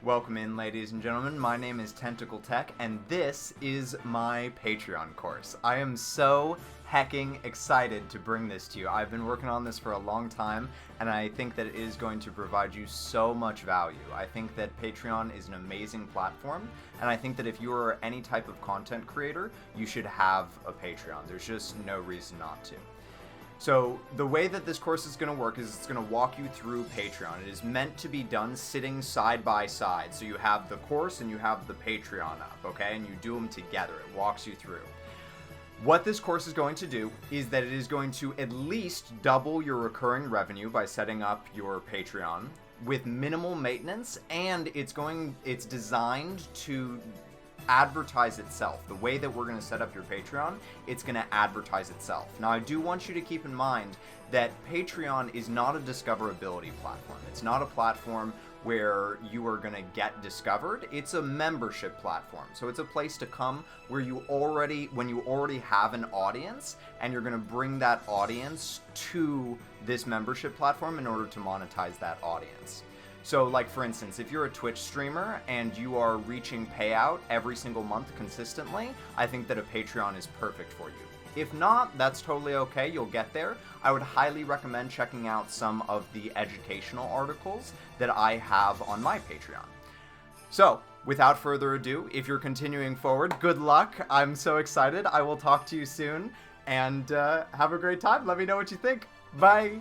Welcome in, ladies and gentlemen. My name is Tentacle Tech, and this is my Patreon course. I am so hecking excited to bring this to you. I've been working on this for a long time, and I think that it is going to provide you so much value. I think that Patreon is an amazing platform, and I think that if you are any type of content creator, you should have a Patreon. There's just no reason not to. So the way that this course is going to work is it's going to walk you through Patreon. It is meant to be done sitting side by side. So you have the course and you have the Patreon up, okay? And you do them together. It walks you through. What this course is going to do is that it is going to at least double your recurring revenue by setting up your Patreon with minimal maintenance, and it's designed to advertise itself. The way that we're going to set up your Patreon, it's going to advertise itself. Now, I do want you to keep in mind that Patreon is not a discoverability platform. It's not a platform where you are going to get discovered. It's a membership platform. So it's a place to come where when you already have an audience, and you're going to bring that audience to this membership platform in order to monetize that audience. So, like, for instance, if you're a Twitch streamer and you are reaching payout every single month consistently, I think that a Patreon is perfect for you. If not, that's totally okay. You'll get there. I would highly recommend checking out some of the educational articles that I have on my Patreon. So, without further ado, if you're continuing forward, good luck. I'm so excited. I will talk to you soon, and have a great time. Let me know what you think. Bye!